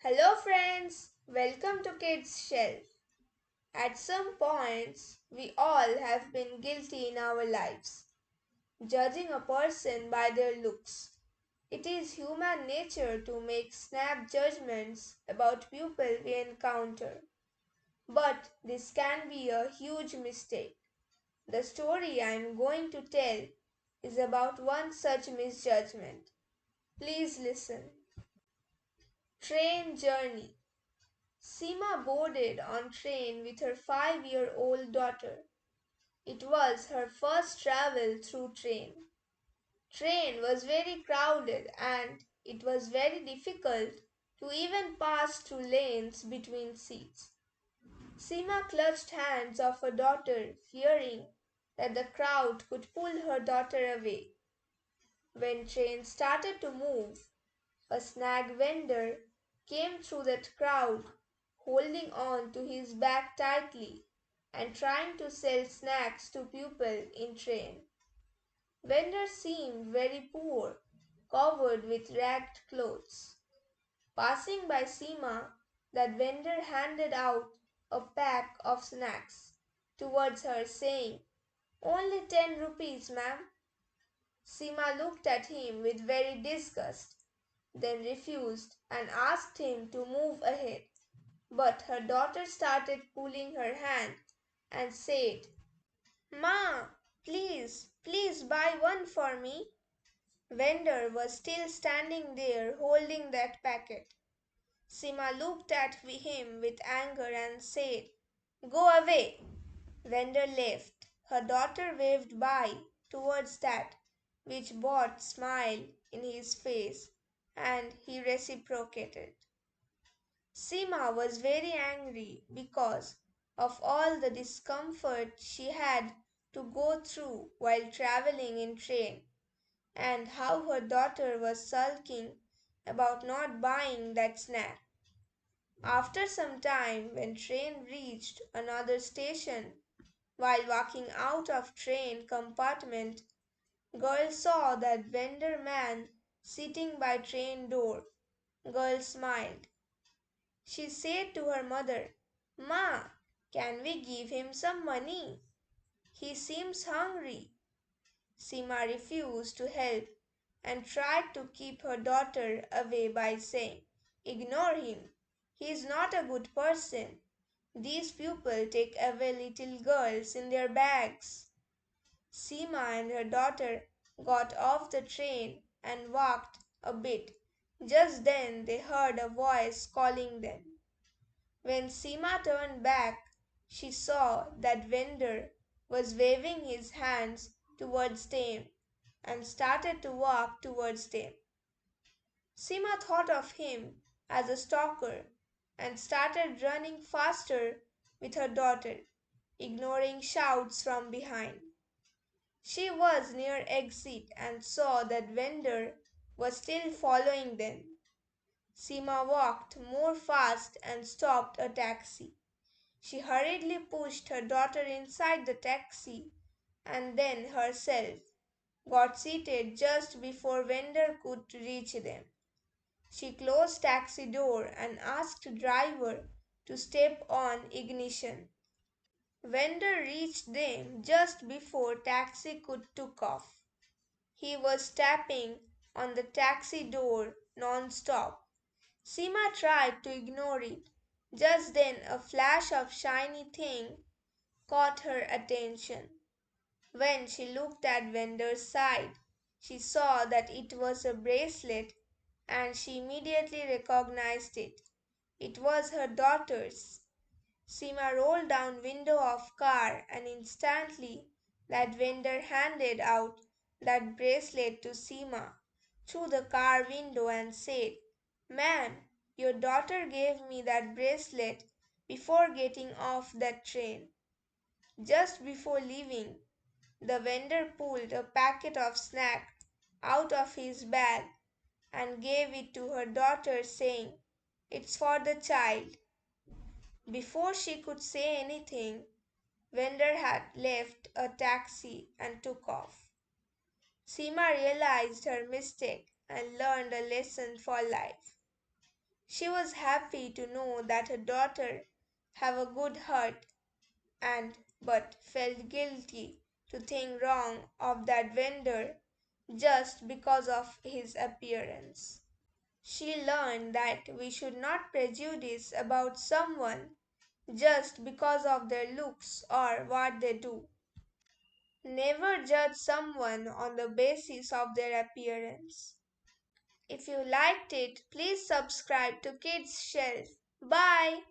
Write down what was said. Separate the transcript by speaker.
Speaker 1: Hello, friends! Welcome to Kids Shelf. At some points, we all have been guilty in our lives, judging a person by their looks. It is human nature to make snap judgments about people we encounter. But this can be a huge mistake. The story I am going to tell is about one such misjudgment. Please listen. Train journey. Seema boarded on train with her 5-year-old daughter. It was her first travel through train. Train was very crowded and it was very difficult to even pass through lanes between seats. Seema clutched hands of her daughter, fearing that the crowd could pull her daughter away. When train started to move, a snack vendor came through that crowd, holding on to his bag tightly and trying to sell snacks to people in train. Vendor seemed very poor, covered with ragged clothes. Passing by Seema, that vendor handed out a pack of snacks towards her, saying, "Only 10 rupees, ma'am." Seema looked at him with very disgust, then refused and asked him to move ahead. But her daughter started pulling her hand and said, "Ma, please, please buy one for me." Vendor was still standing there holding that packet. Seema looked at him with anger and said, "Go away." Vendor left. Her daughter waved by towards that which brought smile in his face, and he reciprocated. Seema was very angry because of all the discomfort she had to go through while traveling in train, and how her daughter was sulking about not buying that snack. After some time, when train reached another station, while walking out of train compartment, girl saw that vendor man sitting by train door. Girl smiled. She said to her mother, "Ma, can we give him some money? He seems hungry." Seema refused to help and tried to keep her daughter away by saying, "Ignore him. He is not a good person. These people take away little girls in their bags." Seema and her daughter got off the train and walked a bit. Just then they heard a voice calling them. When Seema turned back, she saw that vendor was waving his hands towards them and started to walk towards them. Seema thought of him as a stalker and started running faster with her daughter, ignoring shouts from behind. She was near exit and saw that vendor was still following them. Seema walked more fast and stopped a taxi. She hurriedly pushed her daughter inside the taxi and then herself got seated just before vendor could reach them. She closed taxi door and asked driver to step on ignition. Vendor reached them just before taxi could took off. He was tapping on the taxi door non-stop. Seema tried to ignore it. Just then a flash of shiny thing caught her attention. When she looked at vendor's side, she saw that it was a bracelet and she immediately recognized it. It was her daughter's. Seema rolled down window of car and instantly that vendor handed out that bracelet to Seema through the car window and said, "Ma'am, your daughter gave me that bracelet before getting off that train." Just before leaving, the vendor pulled a packet of snack out of his bag and gave it to her daughter, saying, "It's for the child." Before she could say anything, vendor had left a taxi and took off. Seema realized her mistake and learned a lesson for life. She was happy to know that her daughter have a good heart and but felt guilty to think wrong of that vendor just because of his appearance. She learned that we should not prejudice about someone just because of their looks or what they do. Never judge someone on the basis of their appearance. If you liked it, please subscribe to Kids Shelf. Bye!